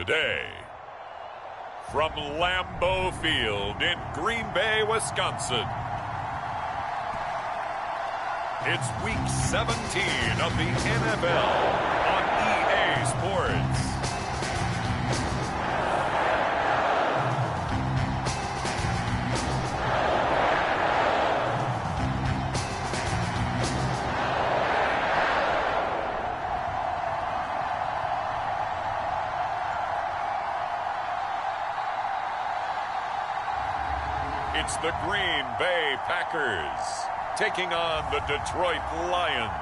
today. From Lambeau Field in Green Bay, Wisconsin, it's Week 17 of the NFL on EA Sports. It's the Green Bay Packers taking on the Detroit Lions.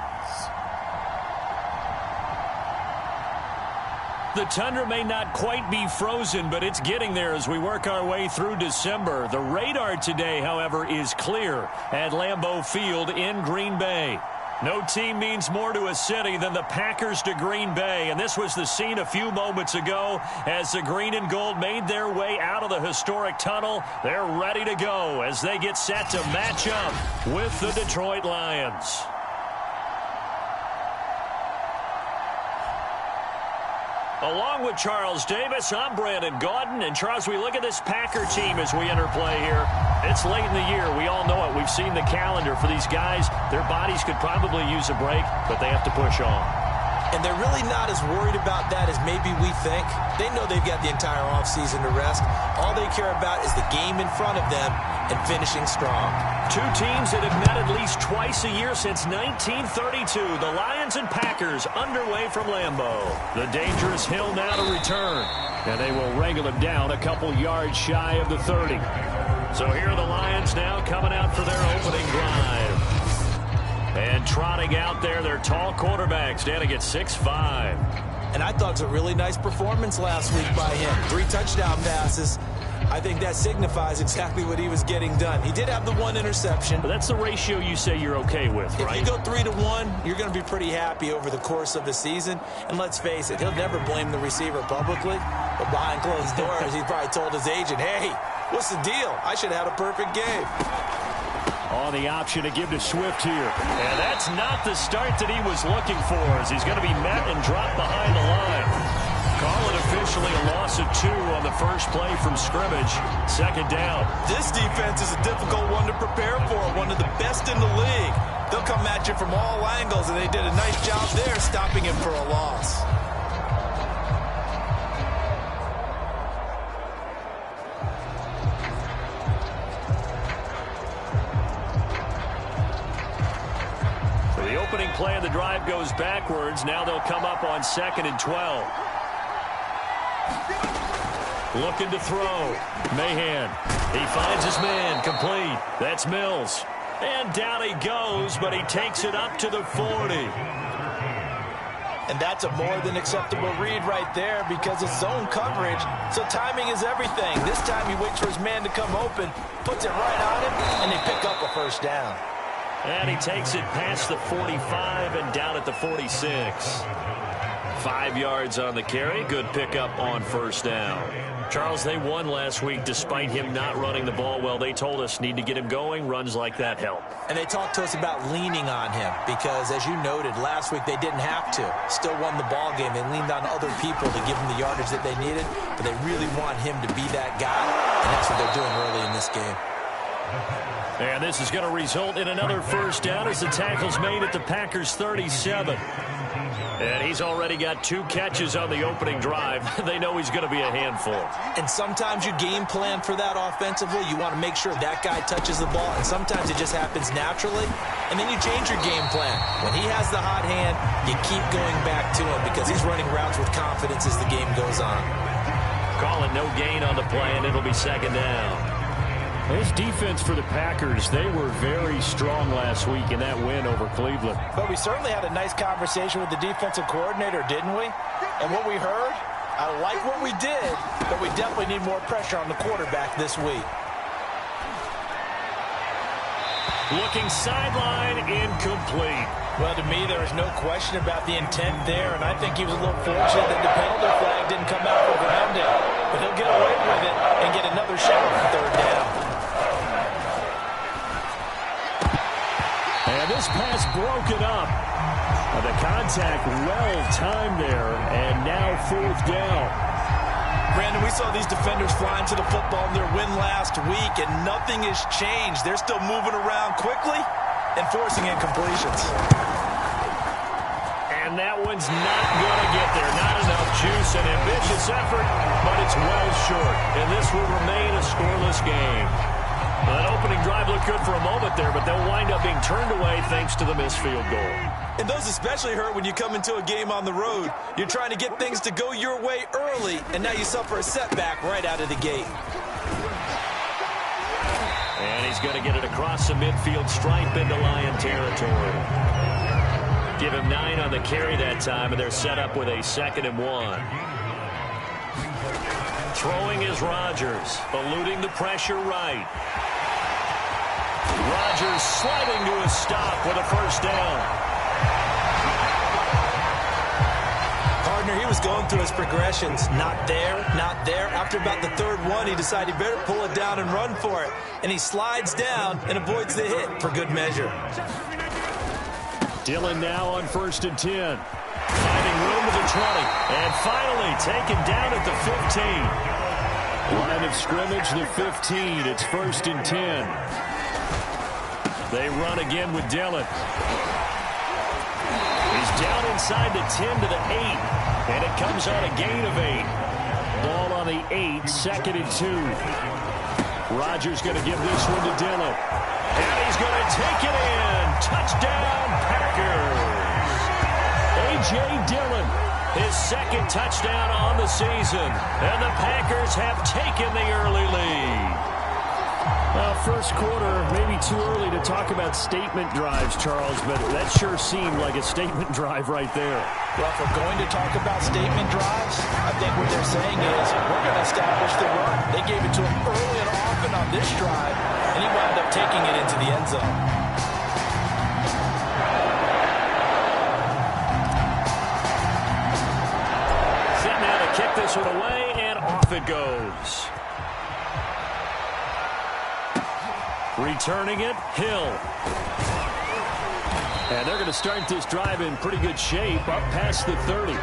The tundra may not quite be frozen, but it's getting there as we work our way through December. The radar today, however, is clear at Lambeau Field in Green Bay. No team means more to a city than the Packers to Green Bay, and this was the scene a few moments ago as the green and gold made their way out of the historic tunnel. They're ready to go as they get set to match up with the Detroit Lions. Along with Charles Davis, I'm Brandon Gaudin. And, Charles, we look at this Packer team as we enter play here. It's late in the year. We all know it. We've seen the calendar for these guys. Their bodies could probably use a break, but they have to push on. And they're really not as worried about that as maybe we think. They know they've got the entire offseason to rest. All they care about is the game in front of them and finishing strong. Two teams that have met at least twice a year since 1932. The Lions and Packers underway from Lambeau. The dangerous hill now to return. And they will wrangle him down a couple yards shy of the 30. So here are the Lions now coming out for their opening drive. And trotting out there, their tall quarterback standing at 6'5". And I thought it was a really nice performance last week by him. 3 touchdown passes. I think that signifies exactly what he was getting done. He did have the 1 interception. But that's the ratio you say you're okay with, right? If you go 3-to-1, you're going to be pretty happy over the course of the season. And let's face it, he'll never blame the receiver publicly. But behind closed doors, he probably told his agent, hey, what's the deal? I should have had a perfect game. On the option to give to Swift here. And that's not the start that he was looking for as he's going to be met and dropped behind the line. Call it officially a loss of 2 on the first play from scrimmage. Second down. This defense is a difficult one to prepare for, one of the best in the league. They'll come at you from all angles, and they did a nice job there stopping him for a loss. The opening play of the drive goes backwards. Now they'll come up on 2nd and 12. Looking to throw. Mahan. He finds his man. Complete. That's Mills. And down he goes, but he takes it up to the 40. And that's a more than acceptable read right there because it's zone coverage, so timing is everything. This time he waits for his man to come open, puts it right on him, and they pick up a first down. And he takes it past the 45 and down at the 46. 5 yards on the carry. Good pickup on first down. Charles, they won last week despite him not running the ball well. They told us need to get him going. Runs like that help. And they talked to us about leaning on him because, as you noted, last week they didn't have to. Still won the ball game. They leaned on other people to give them the yardage that they needed, but they really want him to be that guy, and that's what they're doing early in this game. And this is going to result in another first down as the tackle's made at the Packers' 37. And he's already got 2 catches on the opening drive. They know he's going to be a handful. And sometimes you game plan for that offensively. You want to make sure that guy touches the ball, and sometimes it just happens naturally. And then you change your game plan. When he has the hot hand, you keep going back to him because he's running routes with confidence as the game goes on. Call it no gain on the play, and it'll be second down. This defense for the Packers, they were very strong last week in that win over Cleveland. But we certainly had a nice conversation with the defensive coordinator, didn't we? And what we heard, I like what we did, but we definitely need more pressure on the quarterback this week. Looking sideline, incomplete. Well, to me, there is no question about the intent there, and I think he was a little fortunate that the penalty flag didn't come out for grounding. But he'll get away with it and get another shot on third down. And this pass broken up. The contact well timed there, and now 4th down. Brandon, we saw these defenders flying to the football in their win last week, and nothing has changed. They're still moving around quickly and forcing incompletions. And that one's not going to get there. Not enough juice. An ambitious effort, but it's well short. And this will remain a scoreless game. Well, that opening drive looked good for a moment there, but they'll wind up being turned away thanks to the missed field goal. And those especially hurt when you come into a game on the road. You're trying to get things to go your way early, and now you suffer a setback right out of the gate. And he's going to get it across the midfield stripe into Lion territory. Give him 9 on the carry that time, and they're set up with a 2nd and 1. Throwing is Rodgers, eluding the pressure right. Rodgers sliding to a stop with a first down. Partner, he was going through his progressions. Not there, not there. After about the 3rd one, he decided he better pull it down and run for it. And he slides down and avoids the hit for good measure. Dillon now on 1st and 10. Finding room to the 20. And finally taken down at the 15. Line of scrimmage, the 15. It's 1st and 10. They run again with Dillon. He's down inside the 10 to the 8. And it comes on a gain of 8. Ball on the 8, 2nd and 2. Rodgers going to give this one to Dillon. And he's going to take it in. Touchdown, Packers. A.J. Dillon, his 2nd touchdown on the season. And the Packers have taken the early lead. Well, first quarter, maybe too early to talk about statement drives, Charles, but that sure seemed like a statement drive right there. Well, if we're going to talk about statement drives, I think what they're saying is we're going to establish the run. They gave it to him early and often on this drive, and he wound up taking it into the end zone. Set now to kick this one away, and off it goes. Returning it, Hill. And they're going to start this drive in pretty good shape, up past the 30.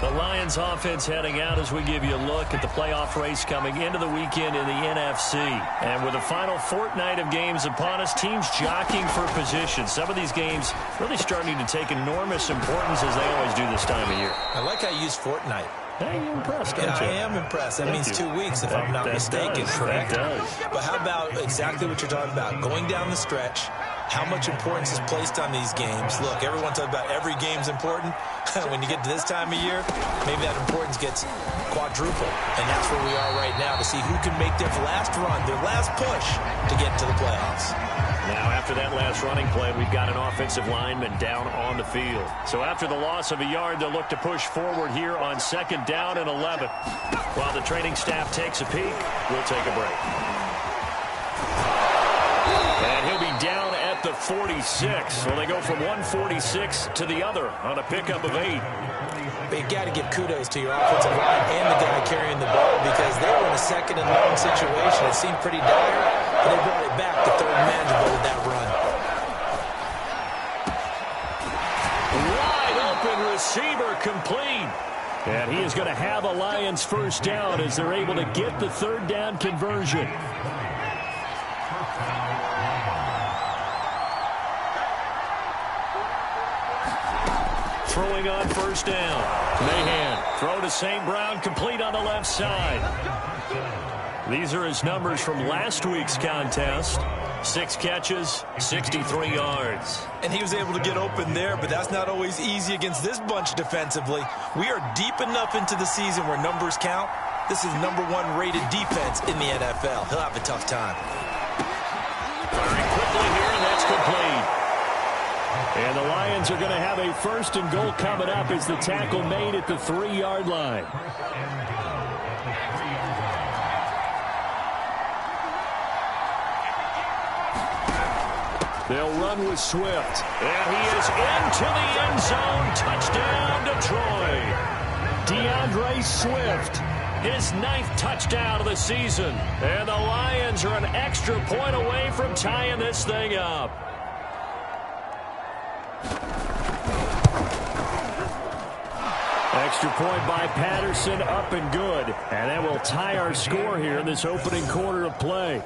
The Lions offense heading out as we give you a look at the playoff race coming into the weekend in the NFC. And with the final fortnight of games upon us, teams jockeying for position. Some of these games really starting to take enormous importance as they always do this time of year. I like how you use fortnight. Hey, you're impressed, aren't you? I am impressed. That means 2 weeks, if I'm not mistaken, correct? That does. But how about exactly what you're talking about? Going down the stretch, how much importance is placed on these games? Look, everyone talks about every game's important. When you get to this time of year, maybe that importance gets quadrupled. And that's where we are right now to see who can make their last run, their last push to get to the playoffs. Now, after that last running play, we've got an offensive lineman down on the field. So after the loss of a yard, they'll look to push forward here on 2nd down and 11. While the training staff takes a peek, we'll take a break. And he'll be down at the 46. So they go from 146 to the other on a pickup of 8. But you got to give kudos to your offensive line and the guy carrying the ball because they were in a 2nd and long situation. It seemed pretty dire, but they brought it back to 3rd and manageable with that run. Wide open receiver complete. And he is going to have a Lions first down as they're able to get the 3rd down conversion. Throwing on 1st down. Mahan, throw to St. Brown, complete on the left side. These are his numbers from last week's contest. 6 catches, 63 yards. And he was able to get open there, but that's not always easy against this bunch defensively. We are deep enough into the season where numbers count. This is #1 rated defense in the NFL. He'll have a tough time. Firing quickly here, and that's complete. And the Lions are going to have a 1st and goal coming up as the tackle made at the 3-yard line. They'll run with Swift. And he is into the end zone. Touchdown, Detroit. DeAndre Swift, his 9th touchdown of the season. And the Lions are an extra point away from tying this thing up. Extra point by Patterson, up and good. And that will tie our score here in this opening quarter of play.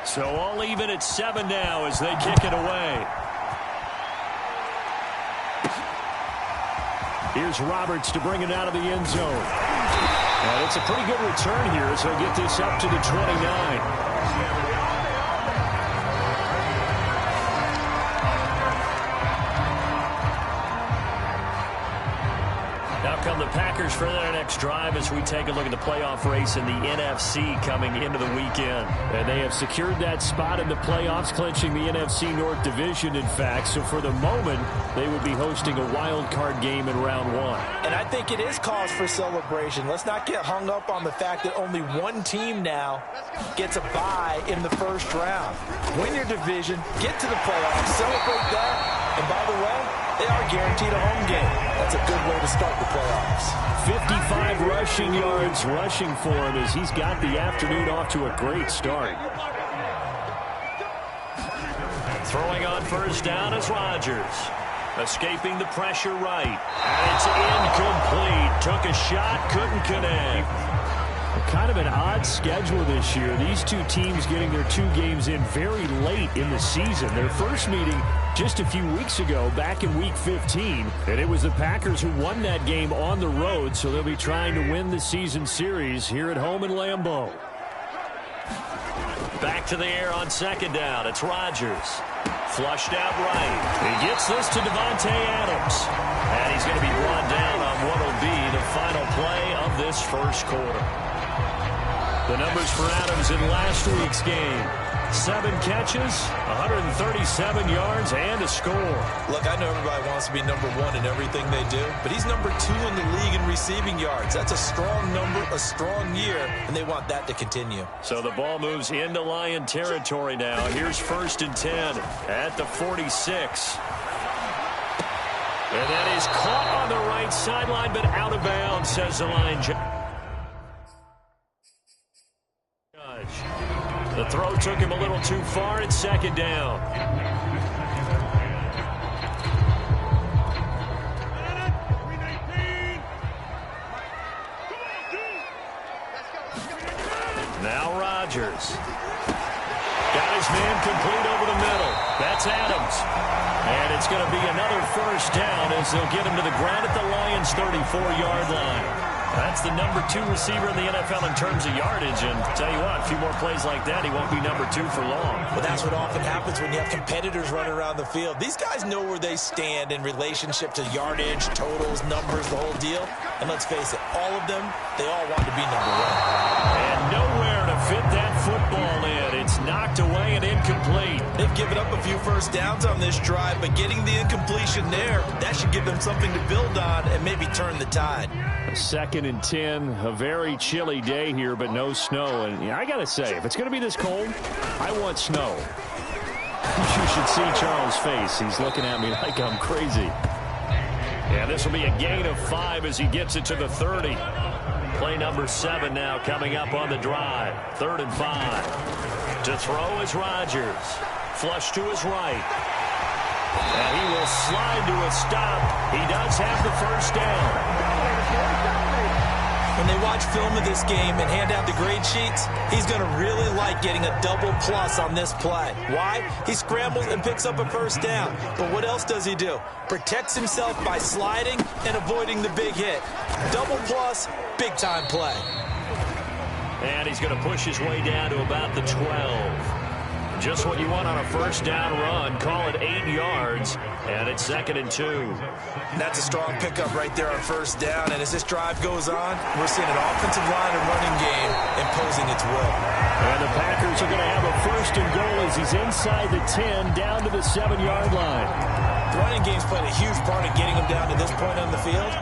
So all even at 7 now as they kick it away. Here's Roberts to bring it out of the end zone. And it's a pretty good return here as they'll get this up to the 29. Come the Packers for their next drive as we take a look at the playoff race in the NFC coming into the weekend. And they have secured that spot in the playoffs, clinching the NFC North Division, in fact. So for the moment, they would be hosting a wild card game in round 1. And I think it is cause for celebration. Let's not get hung up on the fact that only one team now gets a bye in the first round. Win your division, get to the playoffs, celebrate that, and by the way, they are guaranteed a home game. That's a good way to start the playoffs. 55 rushing yards rushing for him as he's got the afternoon off to a great start. Throwing on first down is Rodgers. Escaping the pressure right. And it's incomplete. Took a shot, couldn't connect. Kind of an odd schedule this year. These two teams getting their 2 games in very late in the season. Their first meeting just a few weeks ago, back in Week 15. And it was the Packers who won that game on the road, so they'll be trying to win the season series here at home in Lambeau. Back to the air on second down. It's Rodgers. Flushed out right. He gets this to Devontae Adams. And he's going to be brought down on what will be the final play of this first quarter. The numbers for Adams in last week's game. 7 catches, 137 yards, and a score. Look, I know everybody wants to be number 1 in everything they do, but he's number 2 in the league in receiving yards. That's a strong number, a strong year, and they want that to continue. So the ball moves into Lion territory now. Here's 1st and 10 at the 46. And that is caught on the right sideline, but out of bounds, says the line judge. The throw took him a little too far. It's second down. Now Rodgers. Got his man complete over the middle. That's Adams. And it's going to be another first down as they'll get him to the ground at the Lions' 34-yard line. That's the number 2 receiver in the NFL in terms of yardage. And tell you what, a few more plays like that, he won't be number 2 for long. But that's what often happens when you have competitors running around the field. These guys know where they stand in relationship to yardage, totals, numbers, the whole deal. And let's face it, all of them, they all want to be number 1. And nowhere to fit that football in. It's knocked away and incomplete. They've given up a few first downs on this drive, but getting the incompletion there, that should give them something to build on and maybe turn the tide. 2nd and 10, a very chilly day here, but no snow. And I got to say, if it's going to be this cold, I want snow. You should see Charles' face. He's looking at me like I'm crazy. Yeah, this will be a gain of 5 as he gets it to the 30. Play number 7 now coming up on the drive. 3rd and 5. To throw is Rodgers. Flush to his right. And he will slide to a stop. He does have the first down. When they watch film of this game and hand out the grade sheets, he's going to really like getting a double plus on this play. Why? He scrambles and picks up a first down. But what else does he do? Protects himself by sliding and avoiding the big hit. Double plus, big-time play. And he's going to push his way down to about the 12. Just what you want on a first down run. Call it 8 yards, and it's 2nd and 2. That's a strong pickup right there on first down, and as this drive goes on, we're seeing an offensive line and running game imposing its will. And the Packers are going to have a 1st and goal as he's inside the 10, down to the 7-yard line. The running game's played a huge part in getting them down to this point on the field.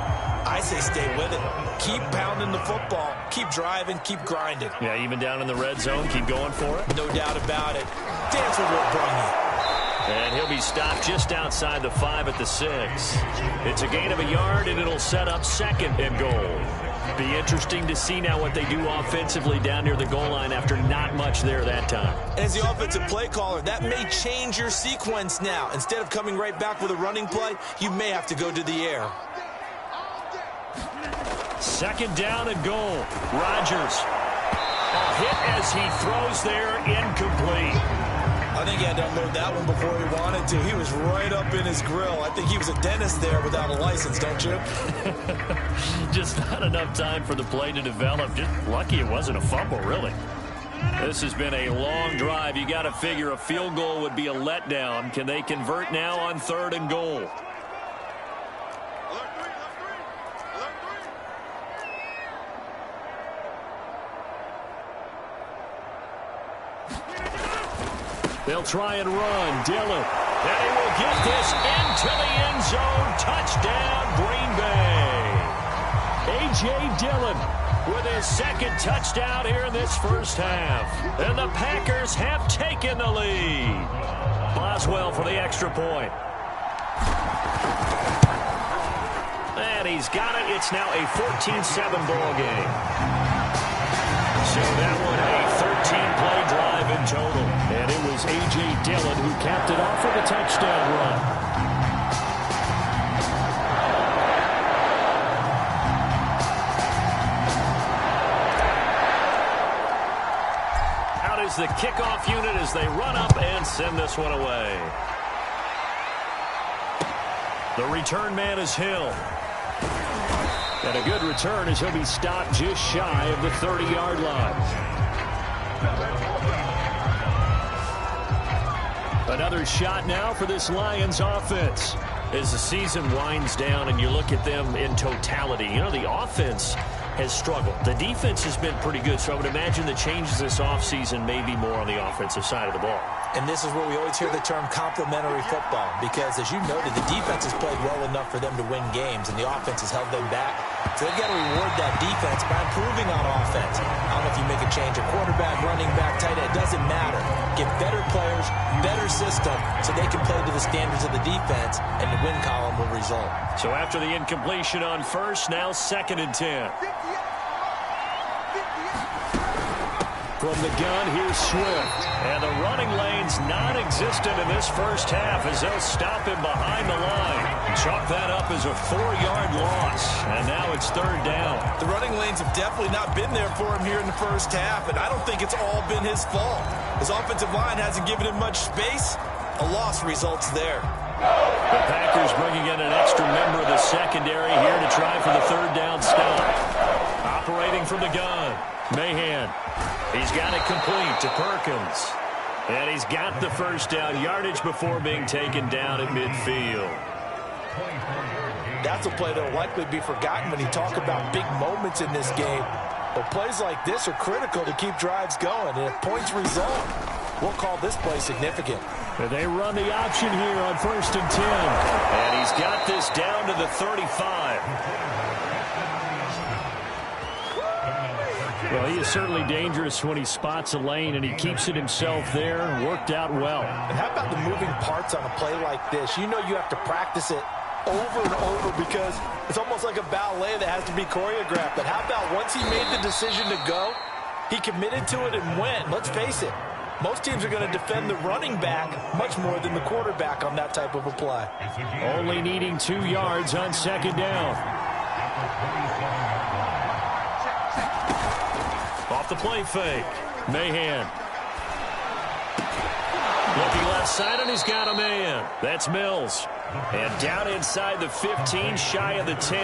I say stay with it. Keep pounding the football. Keep driving. Keep grinding. Yeah, even down in the red zone, keep going for it. No doubt about it. Dance with what brung you. And he'll be stopped just outside the 5 at the 6. It's a gain of a yard, and it'll set up 2nd and goal. Be interesting to see now what they do offensively down near the goal line after not much there that time. As the offensive play caller, that may change your sequence now. Instead of coming right back with a running play, you may have to go to the air. Second down and goal. Rodgers. A hit as he throws there, incomplete. I think he had to unload that one before he wanted to. He was right up in his grill. I think he was a dentist there without a license, don't you? Just not enough time for the play to develop. Just lucky it wasn't a fumble, really. This has been a long drive. You got to figure a field goal would be a letdown. Can they convert now on 3rd and goal? They'll try and run. Dillon. And he will get this into the end zone. Touchdown, Green Bay. A.J. Dillon with his second touchdown here in this first half. And the Packers have taken the lead. Boswell for the extra point. And he's got it. It's now a 14-7 ball game. So that one a 13-play drive in total. And it was A.J. Dillon who capped it off with a touchdown run. Out is the kickoff unit as they run up and send this one away. The return man is Hill. And a good return as he'll be stopped just shy of the 30-yard line. Another shot now for this Lions offense. As the season winds down and you look at them in totality, you know, the offense has struggled. The defense has been pretty good, so I would imagine the changes this offseason may be more on the offensive side of the ball. And this is where we always hear the term complementary football, because as you noted, the defense has played well enough for them to win games, and the offense has held them back. So they've got to reward that defense by improving on offense. I don't know if you make a change, a quarterback, running back, tight end, it doesn't matter. Get better players, better system, so they can play to the standards of the defense, and the win column will result. So after the incompletion on first, now 2nd and 10. From the gun, here's Swift. And the running lane's non-existent in this first half as they'll stop him behind the line. Chalk that up as a 4-yard loss. And now it's 3rd down. The running lanes have definitely not been there for him here in the first half, and I don't think it's all been his fault. His offensive line hasn't given him much space. A loss results there. The Packers bringing in an extra member of the secondary here to try for the 3rd down stop. Operating from the gun, Mahan. He's got it complete to Perkins. And he's got the first down yardage before being taken down at midfield. That's a play that will likely be forgotten when you talk about big moments in this game. But plays like this are critical to keep drives going. And if points result, we'll call this play significant. And they run the option here on 1st and 10. And he's got this down to the 35. Well, he is certainly dangerous when he spots a lane, and he keeps it himself there. Worked out well. And how about the moving parts on a play like this? You know you have to practice it over and over because it's almost like a ballet that has to be choreographed. But how about once he made the decision to go, he committed to it and went. Let's face it, most teams are going to defend the running back much more than the quarterback on that type of a play. Only needing 2 yards on 2nd down. Off the play fake. Mahan. Looking left side, and he's got a man. That's Mills. And down inside the 15, shy of the 10.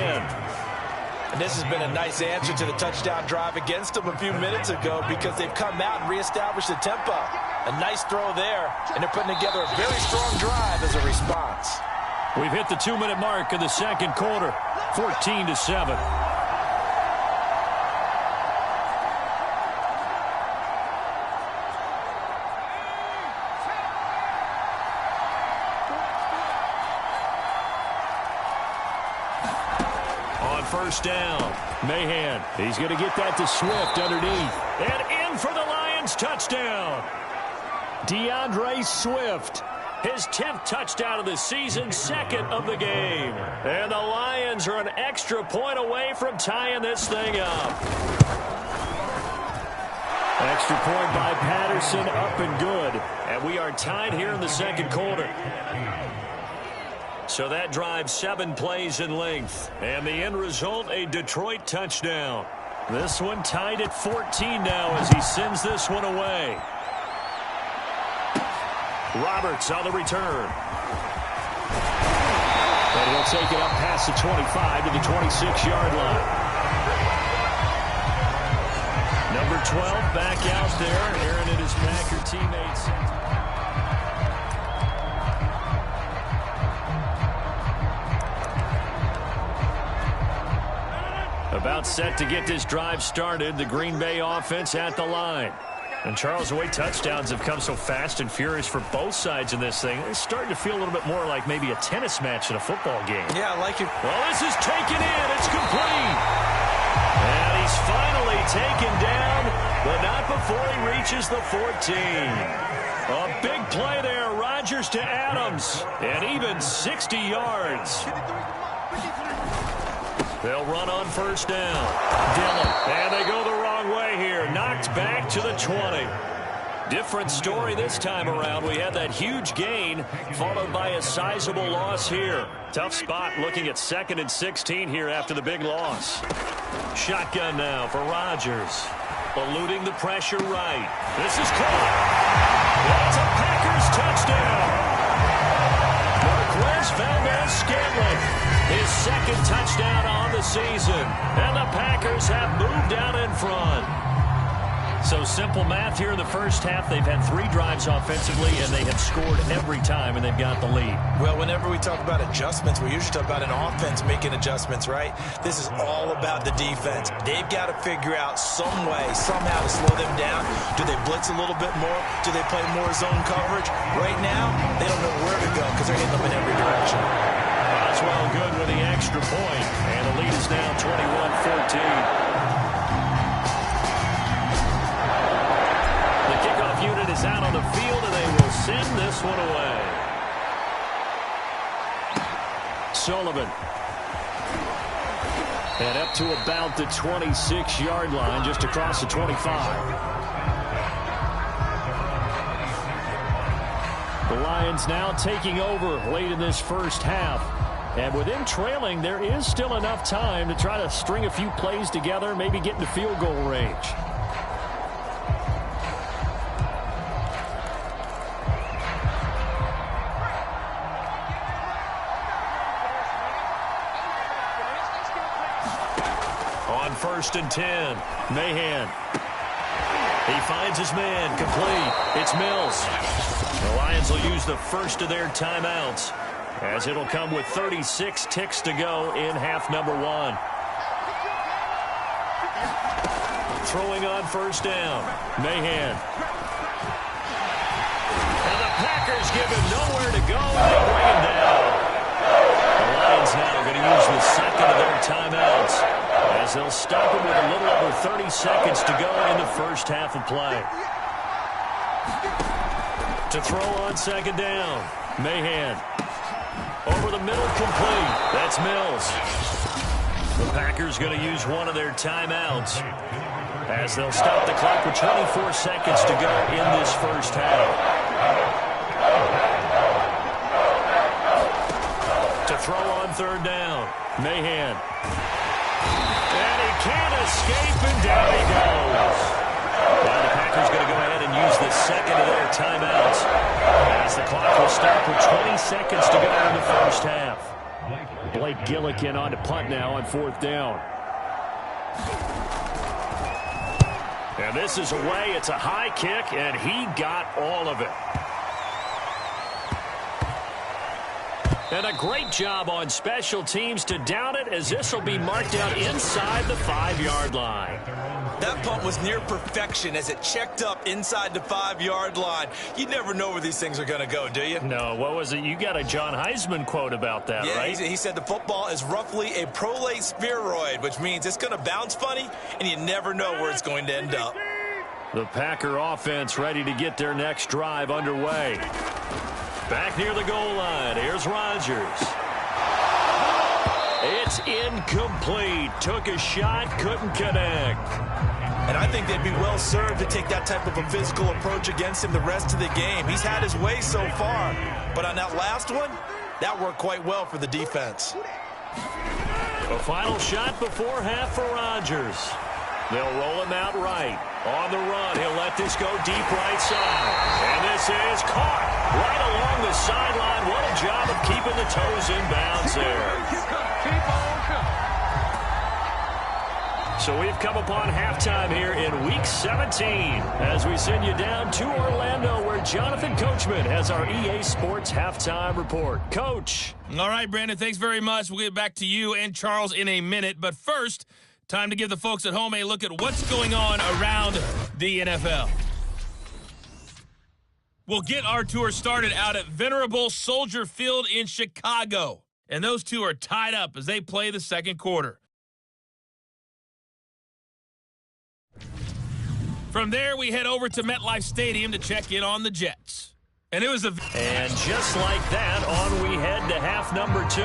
And this has been a nice answer to the touchdown drive against them a few minutes ago because they've come out and reestablished the tempo. A nice throw there, and they're putting together a very strong drive as a response. We've hit the 2-minute mark of the second quarter, 14-7. First down. Mahan. He's going to get that to Swift underneath. And in for the Lions touchdown. DeAndre Swift. His 10th touchdown of the season, 2nd of the game. And the Lions Lions are an extra point away from tying this thing up. Extra point by Patterson, up and good. And we are tied here in the second quarter. So that drive 7 plays in length. And the end result, a Detroit touchdown. This one tied at 14 now as he sends this one away. Roberts on the return. And he'll take it up past the 25 to the 26-yard line. Number 12 back out there. Aaron and his Packer teammates. About set to get this drive started. The Green Bay offense at the line. And Charles, the way touchdowns have come so fast and furious for both sides in this thing, it's starting to feel a little bit more like maybe a tennis match in a football game. Yeah, I like it. Well, this is taken in. It's complete. And he's finally taken down, but not before he reaches the 14. A big play there. Rodgers to Adams. And even 60 yards. They'll run on first down. Dillon. And they go the wrong way here. Knocked back to the 20. Different story this time around. We had that huge gain followed by a sizable loss here. Tough spot looking at 2nd and 16 here after the big loss. Shotgun now for Rodgers. Eluding the pressure right. This is caught. That's a Packers touchdown. Marquez Valdez-Scantling. His 2nd touchdown on the season. And the Packers have moved out in front. So simple math here in the first half. They've had 3 drives offensively, and they have scored every time, and they've got the lead. Well, whenever we talk about adjustments, we usually talk about an offense making adjustments, right? This is all about the defense. They've got to figure out some way, somehow to slow them down. Do they blitz a little bit more? Do they play more zone coverage? Right now, they don't know where to go because they're hitting them in every direction. Well, good with the extra point, and the lead is now 21-14. The kickoff unit is out on the field, and they will send this one away. Sullivan. And up to about the 26-yard line, just across the 25. The Lions now taking over late in this first half. And with them trailing, there is still enough time to try to string a few plays together, maybe get into field goal range. On 1st and 10, Mahan. He finds his man, complete. It's Mills. The Lions will use the first of their timeouts, as it'll come with 36 ticks to go in half number 1. Throwing on first down. Mahan. And the Packers give him nowhere to go, and they bring him down. The Lions now going to use the 2nd of their timeouts, as they'll stop him with a little over 30 seconds to go in the first half of play. To throw on 2nd down. Mahan. Over the middle, complete. That's Mills. The Packers going to use one of their timeouts, as they'll stop the clock with 24 seconds to go in this first half. To throw on 3rd down. Mahan. And he can't escape, and down he goes. Now the Packers going to go ahead and use the 2nd of their timeouts, as the clock will stop with 20 seconds to go in the first half. Blake Gillikin on to punt now on 4th down. And this is away. It's a high kick, and he got all of it. And a great job on special teams to down it, as this will be marked out inside the 5-yard line. That punt was near perfection as it checked up inside the 5-yard line. You never know where these things are going to go, do you? No, what was it? You got a John Heisman quote about that, yeah, right? He said the football is roughly a prolate spheroid, which means it's going to bounce funny, and you never know where it's going to end up. The Packer offense ready to get their next drive underway. Back near the goal line, here's Rodgers. It's is incomplete. Took a shot, couldn't connect. And I think they'd be well served to take that type of a physical approach against him the rest of the game. He's had his way so far. But on that last one, that worked quite well for the defense. A final shot before half for Rodgers. They'll roll him out right. On the run, he'll let this go deep right side. And this is caught right along the sideline. What a job of keeping the toes in bounds there. So we've come upon halftime here in Week 17 as we send you down to Orlando where Jonathan Coachman has our EA Sports Halftime Report. Coach. All right, Brandon, thanks very much. We'll get back to you and Charles in a minute. But first, time to give the folks at home a look at what's going on around the NFL. We'll get our tour started out at Venerable Soldier Field in Chicago. And those two are tied up as they play the second quarter. From there, we head over to MetLife Stadium to check in on the Jets. And it was a... And just like that, on we head to half number 2.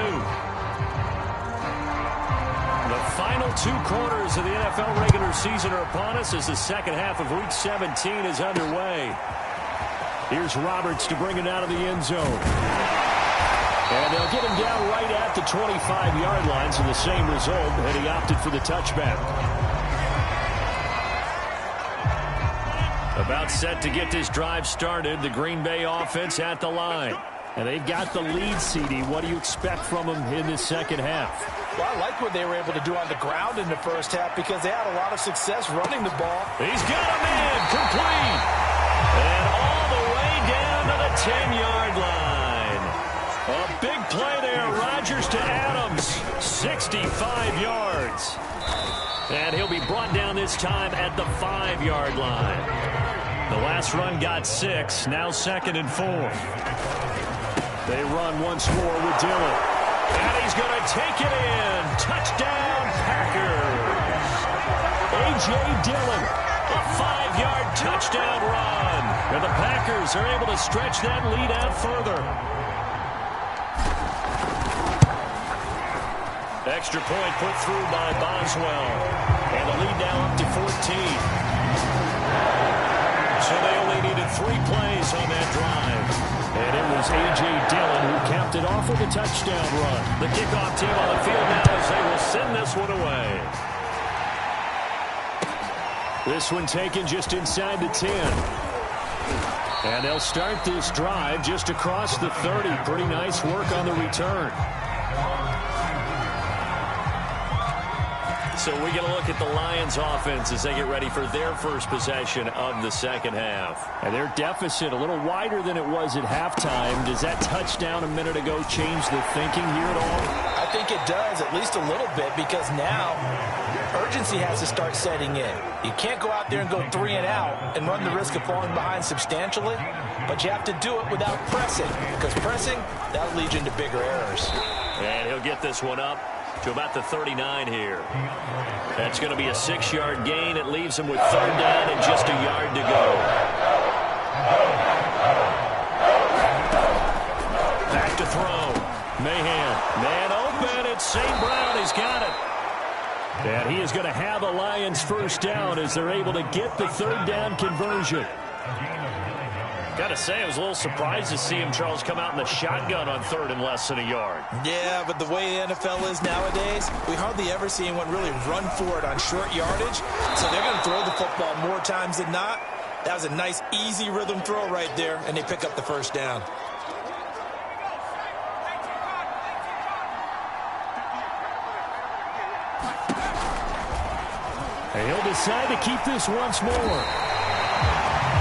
The final 2 quarters of the NFL regular season are upon us as the second half of Week 17 is underway. Here's Roberts to bring it out of the end zone. And they'll get him down right at the 25-yard line, so the same result, and he opted for the touchback. About set to get this drive started, the Green Bay offense at the line. And they've got the lead, CD. What do you expect from them in this second half? Well, I like what they were able to do on the ground in the first half because they had a lot of success running the ball. He's got a man complete. And all the way down to the 10-yard line. A big play there. Rodgers to Adams. 65 yards. And he'll be brought down this time at the 5-yard line. The last run got 6. Now 2nd and 4. They run once more with Dillon. And he's going to take it in. Touchdown, Packers. A.J. Dillon, a 5-yard touchdown run. And the Packers are able to stretch that lead out further. Extra point put through by Boswell. And the lead now up to 14. So they only needed 3 plays on that drive. And it was A.J. Dillon who capped it off with a touchdown run. The kickoff team on the field now as they will send this one away. This one taken just inside the 10. And they'll start this drive just across the 30. Pretty nice work on the return. So we get a look at the Lions offense as they get ready for their first possession of the second half. And their deficit a little wider than it was at halftime. Does that touchdown a minute ago change the thinking here at all? I think it does, at least a little bit, because now urgency has to start setting in. You can't go out there and go 3 and out and run the risk of falling behind substantially, but you have to do it without pressing, because pressing, that'll lead you into bigger errors. And he'll get this one up to about the 39 here. That's going to be a 6-yard gain. It leaves him with 3rd down and just a yard to go. Back to throw. Mahan. Man open. It's St. Brown. He's got it. And he is going to have a Lions first down as they're able to get the 3rd down conversion. Got to say, I was a little surprised to see him, Charles, come out in the shotgun on 3rd and less than a yard. Yeah, but the way the NFL is nowadays, we hardly ever see anyone really run for it on short yardage. So they're going to throw the football more times than not. That was a nice, easy rhythm throw right there, and they pick up the first down. And he'll decide to keep this once more.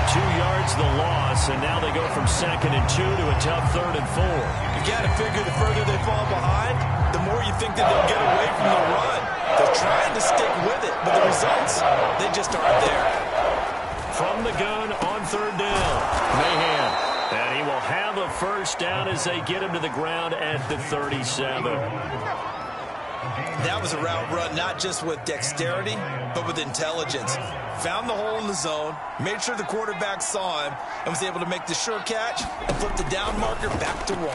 2 yards the loss, and now they go from 2nd and 2 to a tough 3rd and 4. You got to figure the further they fall behind, the more you think that they'll get away from the run. They're trying to stick with it, but the results, they just aren't there. From the gun on 3rd down, Mahan. And he will have a first down as they get him to the ground at the 37. That was a route run not just with dexterity, but with intelligence. Found the hole in the zone, made sure the quarterback saw him, and was able to make the sure catch and flip the down marker back to 1.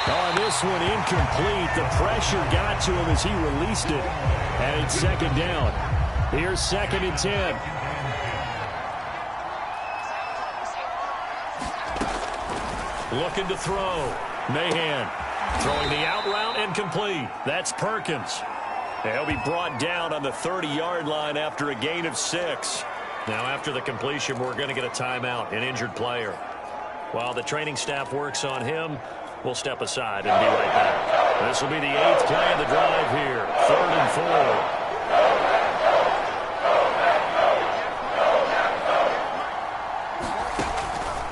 On this one, incomplete. The pressure got to him as he released it. And it's second down. Here's 2nd and 10. Looking to throw. Mahan throwing the out route and complete. That's Perkins. He'll be brought down on the 30-yard line after a gain of 6. Now after the completion, we're going to get a timeout, an injured player. While the training staff works on him, we'll step aside and be right back. This will be the 8th play of the drive here. 3rd and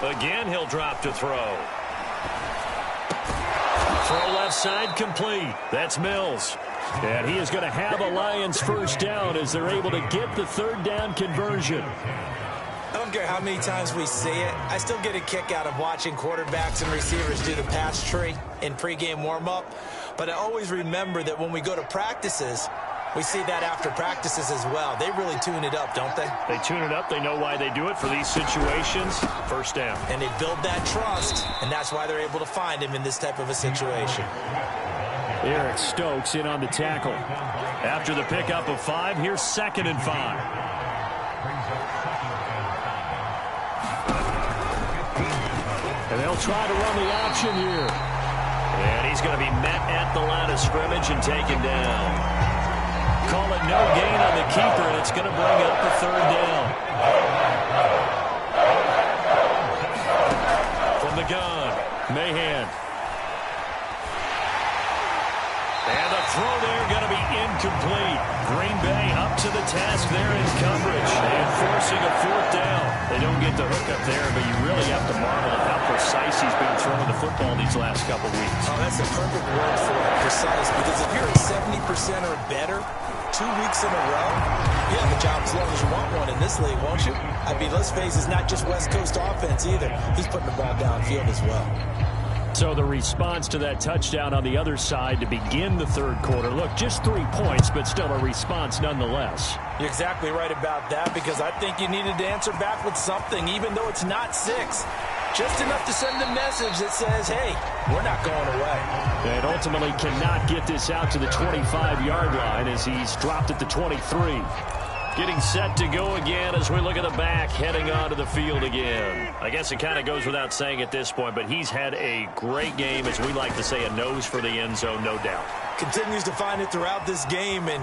4. Again, he'll drop to throw. Throw left side complete. That's Mills. And he is going to have a Lions first down as they're able to get the 3rd down conversion. I don't care how many times we see it. I still get a kick out of watching quarterbacks and receivers do the pass tree in pregame warm-up. But I always remember that when we go to practices, we see that after practices as well. They really tune it up, don't they? They tune it up. They know why they do it for these situations. First down. And they build that trust, and that's why they're able to find him in this type of a situation. Eric Stokes in on the tackle. After the pickup of 5, here's 2nd and 5. And they'll try to run the option here. And he's going to be met at the line of scrimmage and taken down. Call it no gain on the keeper, and it's going to bring up the 3rd down. From the gun, Mahan. And the throw there going to be incomplete. Green Bay up to the task there in coverage and forcing a 4th down. They don't get the hook up there, but you really have to marvel at how precise he's been throwing the football these last couple weeks. Oh, that's the perfect word for it, precise, because if you're at 70% or better 2 weeks in a row, you have a job as long as you want one in this league, won't you? I mean, let's face it, it's not just West Coast offense either. He's putting the ball downfield as well. So the response to that touchdown on the other side to begin the 3rd quarter. Look, just 3 points, but still a response nonetheless. You're exactly right about that, because I think you needed to answer back with something, even though it's not 6. Just enough to send a message that says, hey, we're not going away. And ultimately cannot get this out to the 25-yard line as he's dropped at the 23. Getting set to go again as we look at the back, heading onto the field again. I guess it kind of goes without saying at this point, but he's had a great game, as we like to say, a nose for the end zone, no doubt. Continues to find it throughout this game, and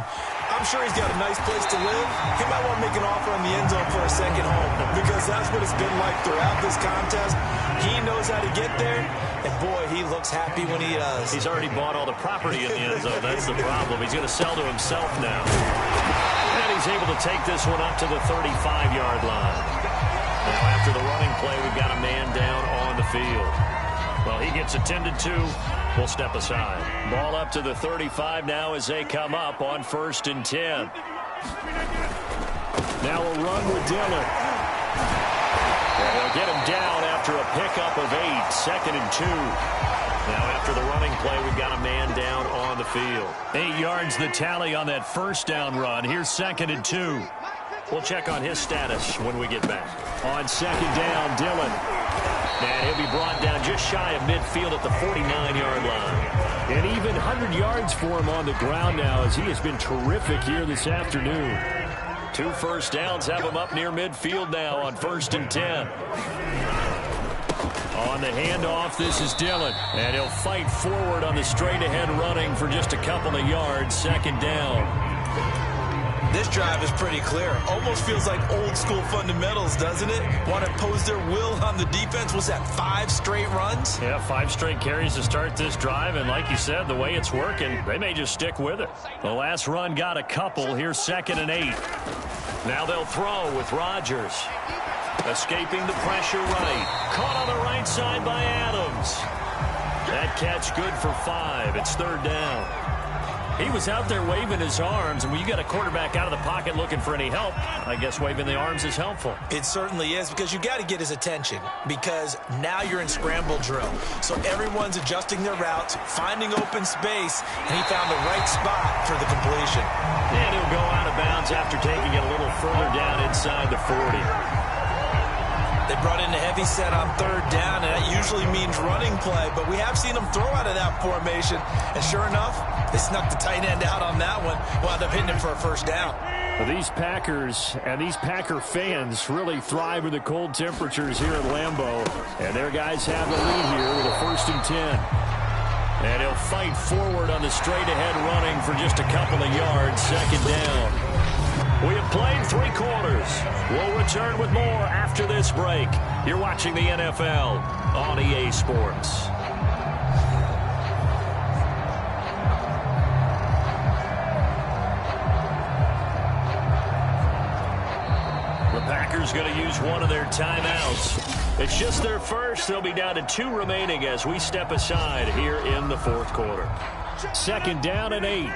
I'm sure he's got a nice place to live. He might want to make an offer on the end zone for a second home, because that's what it's been like throughout this contest. He knows how to get there, and boy, he looks happy when he does. He's already bought all the property in the end zone. That's the problem. He's going to sell to himself now. And he's able to take this one up to the 35-yard line. Now, after the running play, we've got a man down on the field. Well, he gets attended to. We'll step aside. Ball up to the 35 now as they come up on 1st and 10. Now a run with Dillon. And they'll get him down after a pickup of 8. 2nd and 2. Now after the running play, we've got a man down on the field. 8 yards the tally on that first down run. Here's 2nd and 2. We'll check on his status when we get back. On 2nd down, Dillon. And he'll be brought down just shy of midfield at the 49-yard line. And even 100 yards for him on the ground now as he has been terrific here this afternoon. 2 first downs have him up near midfield now on 1st and 10. On the handoff, this is Dillon. And he'll fight forward on the straight-ahead running for just a couple of yards. 2nd down. This drive is pretty clear. Almost feels like old-school fundamentals, doesn't it? Want to impose their will on the defense. Was that 5 straight runs? Yeah, 5 straight carries to start this drive. And like you said, the way it's working, they may just stick with it. The last run got a couple. Here's 2nd and 8. Now they'll throw with Rodgers. Escaping the pressure right. Caught on the right side by Adams. That catch good for 5. It's 3rd down. He was out there waving his arms, and when you got a quarterback out of the pocket looking for any help, I guess waving the arms is helpful. It certainly is, because you got to get his attention, because now you're in scramble drill. So everyone's adjusting their routes, finding open space, and he found the right spot for the completion. And he'll go out of bounds after taking it a little further down inside the 40. They brought in a heavy set on third down, and that usually means running play, but we have seen them throw out of that formation, and sure enough, they snuck the tight end out on that one, wound up hitting him for a first down. Well, these Packers and these Packer fans really thrive in the cold temperatures here at Lambeau, and their guys have the lead here with a 1st and 10. And he'll fight forward on the straight-ahead running for just a couple of yards, 2nd down. We have played 3 quarters. We'll return with more after this break. You're watching the NFL on EA Sports. The Packers going to use one of their timeouts. It's just their first. They'll be down to 2 remaining as we step aside here in the 4th quarter. 2nd down and 8.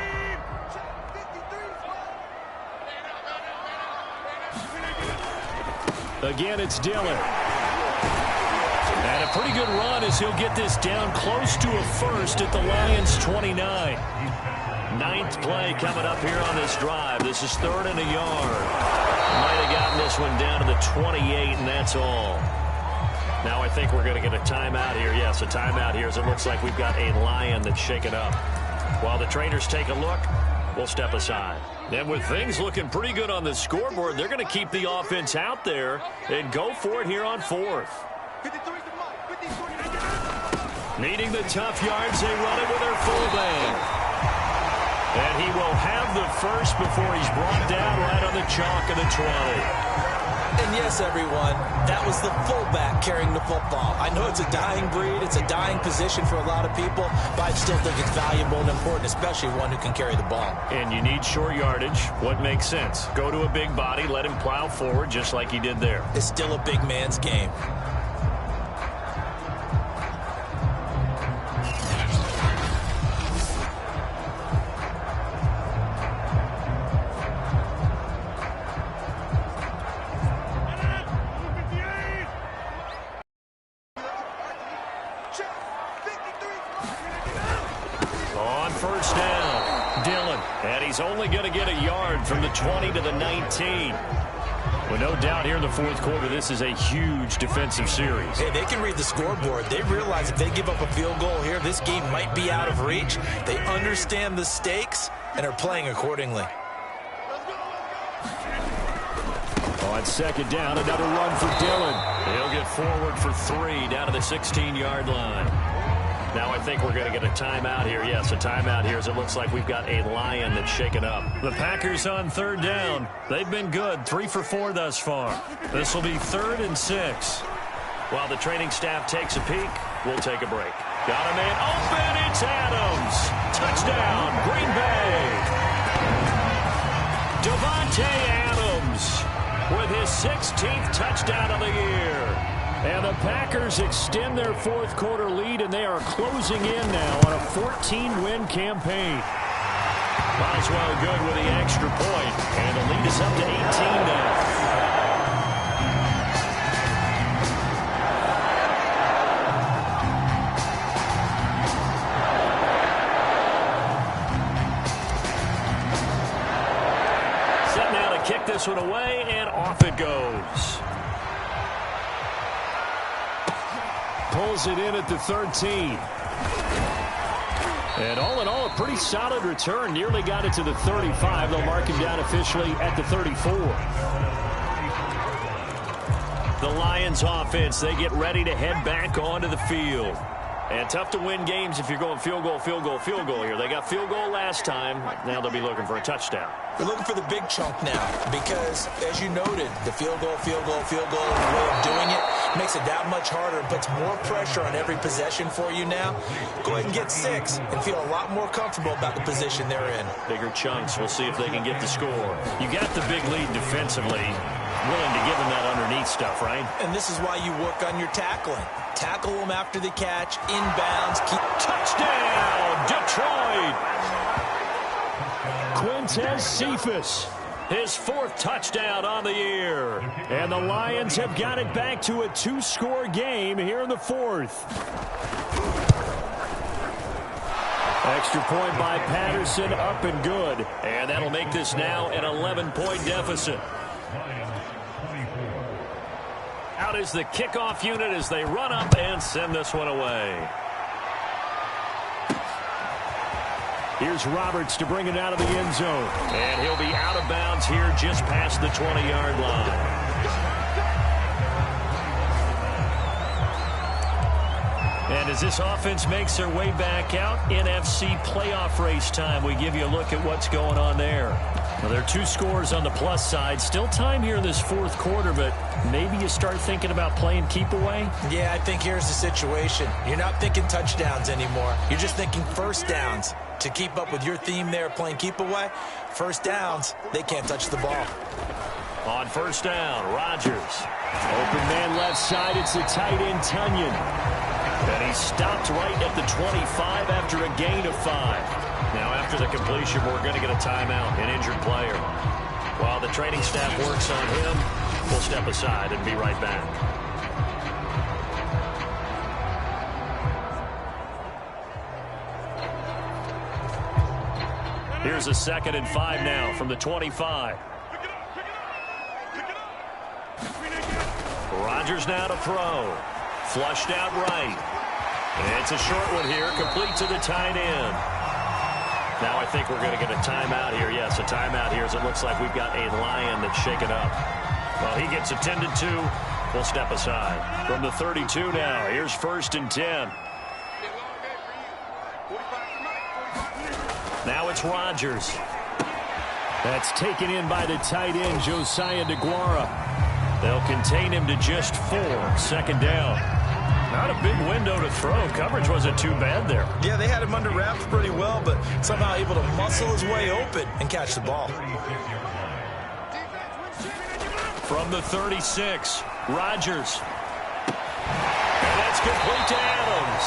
Again, it's Dillon. And a pretty good run as he'll get this down close to a first at the Lions' 29. 9th play coming up here on this drive. This is 3rd and a yard. Might have gotten this one down to the 28, and that's all. Now I think we're going to get a timeout here. Yes, a timeout here as it looks like we've got a Lion that's shaken up. While the trainers take a look, we'll step aside. And with things looking pretty good on the scoreboard, they're going to keep the offense out there and go for it here on 4th. Needing the tough yards, they run it with their fullback. And he will have the first before he's brought down right on the chalk of the 20. And yes, everyone, that was the fullback carrying the football. I know it's a dying breed, it's a dying position for a lot of people, but I still think it's valuable and important, especially one who can carry the ball. And you need short yardage. What makes sense? Go to a big body, let him plow forward just like he did there. It's still a big man's game. Only going to get a yard from the 20 to the 19. Well, no doubt here in the 4th quarter, this is a huge defensive series. Hey, they can read the scoreboard. They realize if they give up a field goal here, this game might be out of reach. They understand the stakes and are playing accordingly. On 2nd down, another run for Dillon. He'll get forward for 3 down to the 16-yard line. Now I think we're going to get a timeout here. Yes, a timeout here as it looks like we've got a Lion that's shaken up. The Packers on 3rd down. They've been good. 3 for 4 thus far. This will be 3rd and 6. While the training staff takes a peek, we'll take a break. Got a man open. It's Adams. Touchdown, Green Bay. Devontae Adams with his 16th touchdown of the year. And the Packers extend their 4th quarter lead, and they are closing in now on a 14-win campaign. Boswell good with the extra point, and the lead is up to 18 now. Set now to kick this one away, and off it goes. Pulls it in at the 13. And all in all, a pretty solid return. Nearly got it to the 35. They'll mark him down officially at the 34. The Lions offense, they get ready to head back onto the field. And tough to win games if you're going field goal, field goal, field goal here. They got field goal last time. Now they'll be looking for a touchdown. They're looking for the big chunk now because, as you noted, the field goal, field goal, field goal, and the way of doing it makes it that much harder, puts more pressure on every possession for you now. Go ahead and get 6 and feel a lot more comfortable about the position they're in. Bigger chunks. We'll see if they can get the score. You got the big lead defensively. Willing to give them that underneath stuff, right? And this is why you work on your tackling. Tackle them after the catch, inbounds, keep... Touchdown, Detroit! Quintez Cephas, his 4th touchdown on the year. And the Lions have got it back to a 2-score game here in the 4th. Extra point by Patterson, up and good. And that'll make this now an 11-point deficit. Out is the kickoff unit as they run up and send this one away. Here's Roberts to bring it out of the end zone. And he'll be out of bounds here just past the 20-yard line. And as this offense makes their way back out, NFC playoff race time, we give you a look at what's going on there. Well, there are 2 scores on the plus side. Still time here in this fourth quarter, but maybe you start thinking about playing keep away? Yeah, I think here's the situation. You're not thinking touchdowns anymore. You're just thinking first downs. To keep up with your theme there playing keep away, first downs, they can't touch the ball. On first down, Rodgers. Open man left side, it's the tight end, Tunyon. And he stopped right at the 25 after a gain of 5. Now, after the completion, we're going to get a timeout, an injured player. While the training staff works on him, we'll step aside and be right back. Here's a 2nd and 5 now from the 25. Rodgers now to throw. Flushed out right. And it's a short one here, complete to the tight end. Now I think we're going to get a timeout here. Yes, a timeout here as it looks like we've got a lion that's shaken up. Well, he gets attended to. We'll step aside. From the 32 now, here's 1st and 10. Now it's Rodgers. That's taken in by the tight end, Josiah DeGuara. They'll contain him to just 4. 2nd down. Not a big window to throw. Coverage wasn't too bad there. Yeah, they had him under wraps pretty well, but somehow able to muscle his way open and catch the ball. From the 36, Rodgers. And that's complete to Adams.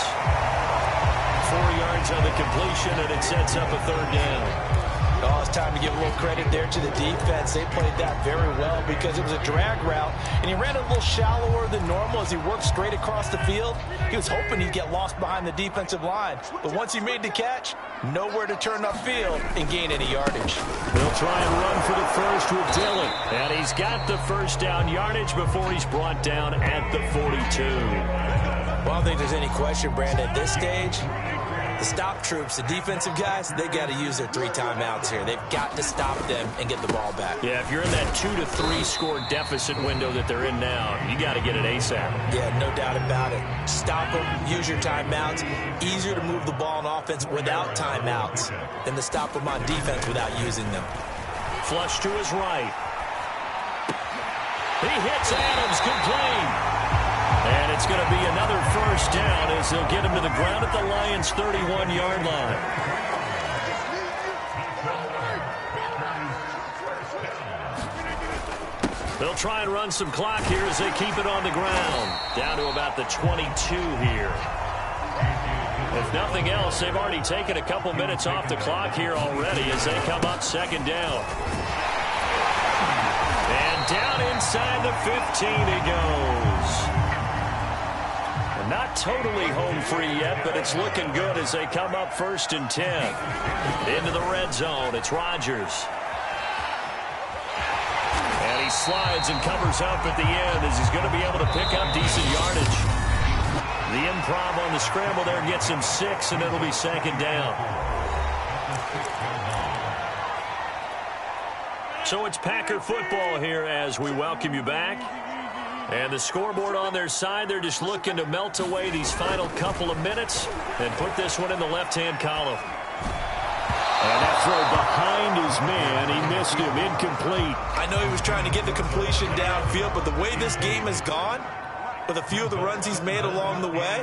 4 yards on the completion, and it sets up a 3rd down. Oh, it's time to give a little credit there to the defense. They played that very well because it was a drag route, and he ran a little shallower than normal as he worked straight across the field. He was hoping he'd get lost behind the defensive line, but once he made the catch, nowhere to turn upfield and gain any yardage. They'll try and run for the first with Dillon, and he's got the first down yardage before he's brought down at the 42. Well, I don't think there's any question, Brandon, at this stage, the stop troops, the defensive guys, they got to use their 3 timeouts here. They've got to stop them and get the ball back. Yeah, if you're in that 2 to 3 score deficit window that they're in now, you got to get it ASAP. Yeah, no doubt about it. Stop them, use your timeouts. Easier to move the ball on offense without timeouts than to stop them on defense without using them. Flush to his right. He hits Adams, complete. And it's going to be another first down as they'll get him to the ground at the Lions' 31-yard line. They'll try and run some clock here as they keep it on the ground. Down to about the 22 here. If nothing else, they've already taken a couple minutes off the clock here already as they come up 2nd down. And down inside the 15 he goes. Not totally home free yet, but it's looking good as they come up 1st and 10. Into the red zone, it's Rodgers. And he slides and covers up at the end as he's going to be able to pick up decent yardage. The improv on the scramble there gets him 6, and it'll be 2nd down. So it's Packer football here as we welcome you back. And the scoreboard on their side, they're just looking to melt away these final couple of minutes and put this one in the left-hand column. And that throw behind his man, he missed him, incomplete. I know he was trying to get the completion downfield, but the way this game has gone, with a few of the runs he's made along the way,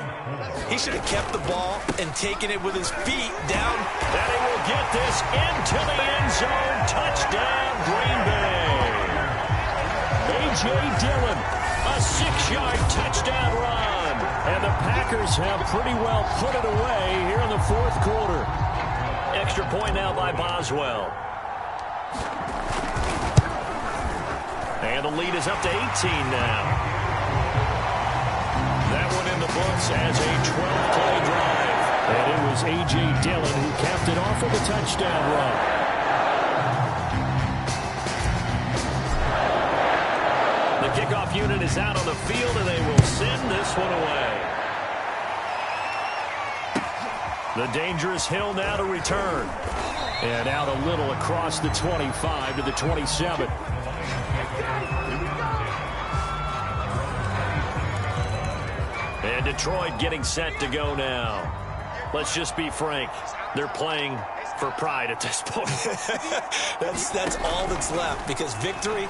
he should have kept the ball and taken it with his feet down. And he will get this into the end zone. Touchdown, Green Bay. A.J. Dillon. A 6-yard touchdown run. And the Packers have pretty well put it away here in the 4th quarter. Extra point now by Boswell. And the lead is up to 18 now. That one in the books as a 12-play drive. And it was A.J. Dillon who capped it off with a touchdown run. The kickoff unit is out on the field, and they will send this one away. The dangerous Hill now to return. And out a little across the 25 to the 27. And Detroit getting set to go now. Let's just be frank. They're playing for pride at this point. That's all that's left, because victory,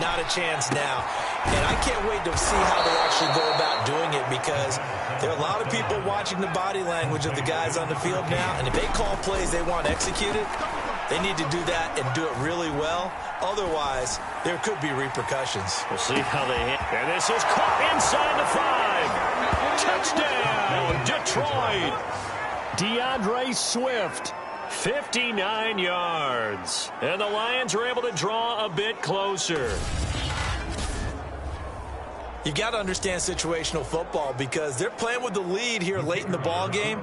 not a chance now. And I can't wait to see how they actually go about doing it, because there are a lot of people watching the body language of the guys on the field now, and if they call plays they want executed, they need to do that and do it really well. Otherwise, there could be repercussions. We'll see how they hit. And this is caught inside the 5. Touchdown, Detroit. DeAndre Swift, 59 yards. And the Lions are able to draw a bit closer. You got to understand situational football, because they're playing with the lead here late in the ball game.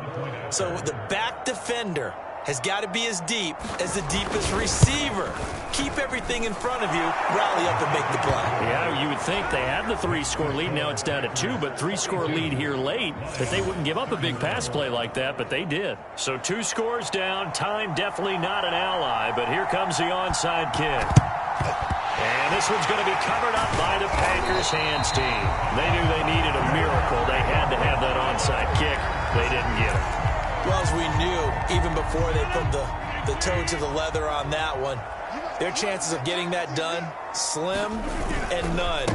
So the back defender has got to be as deep as the deepest receiver. Keep everything in front of you, rally up and make the play. Yeah, you would think they had the 3-score lead. Now it's down to 2, but 3-score lead here late, that they wouldn't give up a big pass play like that, but they did. So 2 scores down. Time definitely not an ally, but here comes the onside kick. And this one's going to be covered up by the Packers hands team. They knew they needed a miracle. They had to have that onside kick. They didn't get it. Well, as we knew, even before they put the toe to the leather on that one, their chances of getting that done, slim and none.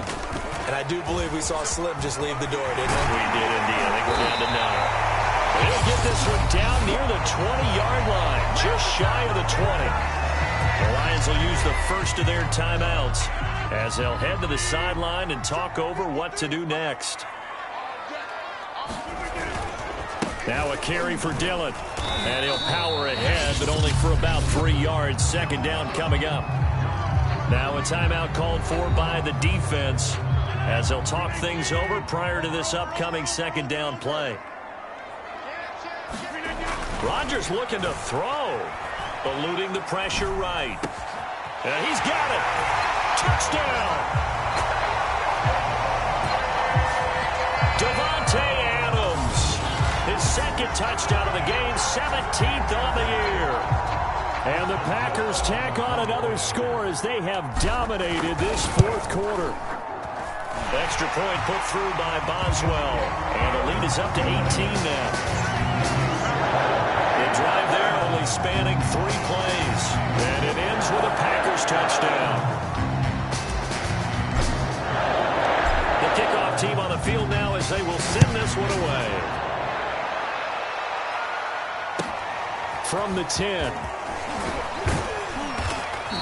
And I do believe we saw Slim just leave the door, didn't we? We did indeed. I think we're down to 9. They'll get this one down near the 20-yard line, just shy of the 20. The Lions will use the first of their timeouts as they'll head to the sideline and talk over what to do next. Now a carry for Dillon. And he'll power ahead, but only for about 3 yards. Second down coming up. Now a timeout called for by the defense as they'll talk things over prior to this upcoming second down play. Rodgers looking to throw. Eluding the pressure right. And he's got it. Touchdown. Devontae Adams. His second touchdown of the game, 17th on the year. And the Packers tack on another score as they have dominated this fourth quarter. Extra point put through by Boswell. And the lead is up to 18 now. The drive there only spanning 3 plays. And it ends with a Packers touchdown. The kickoff team on the field now as they will send this one away. From the 10.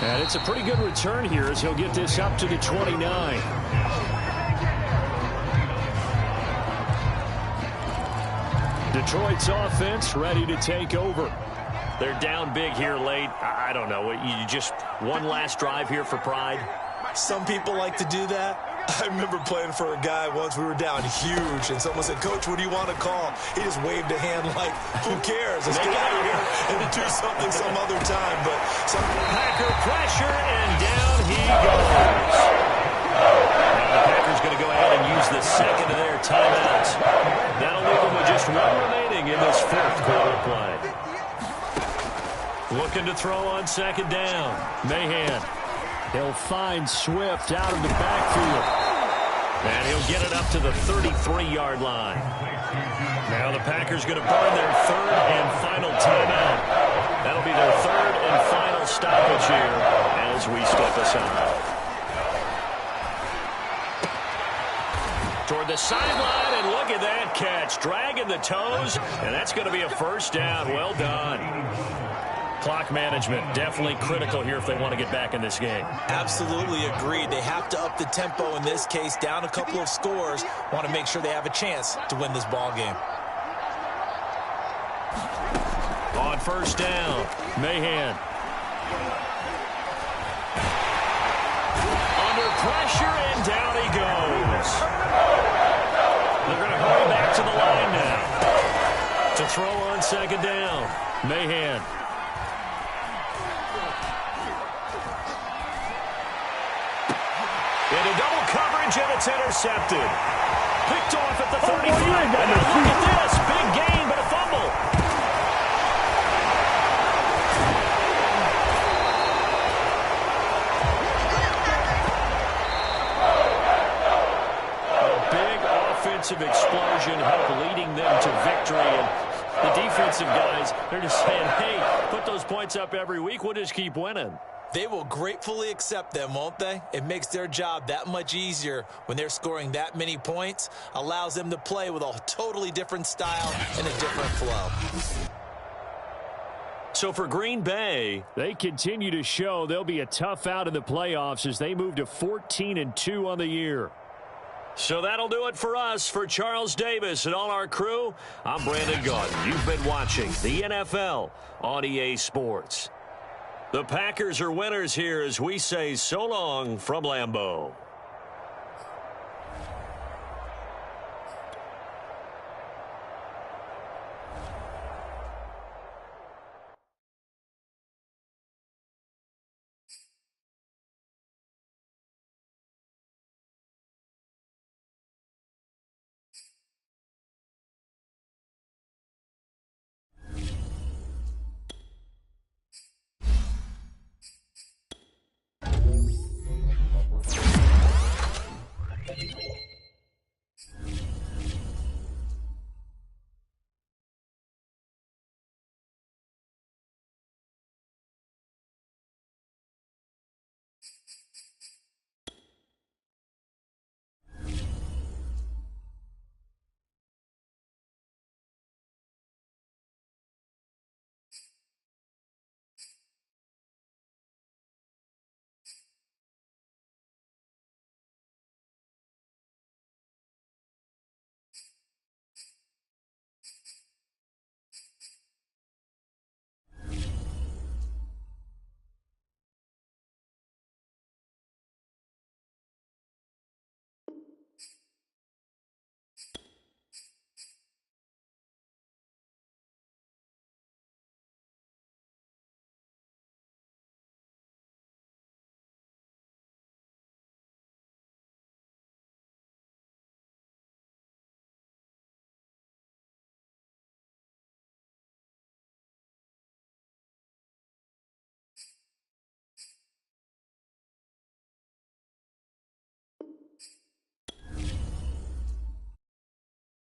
And it's a pretty good return here as he'll get this up to the 29. Detroit's offense ready to take over. They're down big here late. I don't know. You just one last drive here for pride? Some people like to do that. I remember playing for a guy once. We were down huge, and someone said, "Coach, what do you want to call?" He just waved a hand like, "Who cares? Let's get out of here and do something some other time." But some Packer pressure, and down he goes. Now the Packers going to go ahead and use the second of their timeouts. That'll leave them with just 1 remaining in this fourth quarter play. Looking to throw on second down. Mahan. He'll find Swift out of the backfield. And he'll get it up to the 33-yard line. Now the Packers going to burn their third and final timeout. That'll be their third and final stoppage here as we step aside. Toward the sideline, and look at that catch. Dragging the toes, and that's going to be a first down. Well done. Clock management definitely critical here if they want to get back in this game. Absolutely agreed. They have to up the tempo in this case, down a couple of scores. Want to make sure they have a chance to win this ball game. On first down, Mahan. Under pressure, and down he goes. They're going to hurry back to the line now. To throw on second down, Mahan. Into double coverage. coverage, and it's intercepted. Picked off at the 35. And now look at this. Big gain, but a fumble. A big offensive explosion helped leading them to victory. And the defensive guys, they're just saying, hey, put those points up every week. We'll just keep winning. They will gratefully accept them, won't they? It makes their job that much easier when they're scoring that many points. Allows them to play with a totally different style and a different flow. So for Green Bay, they continue to show they'll be a tough out in the playoffs as they move to 14-2 on the year. So that'll do it for us. For Charles Davis and all our crew, I'm Brandon Gaudin. You've been watching the NFL on EA Sports. The Packers are winners here as we say so long from Lambeau.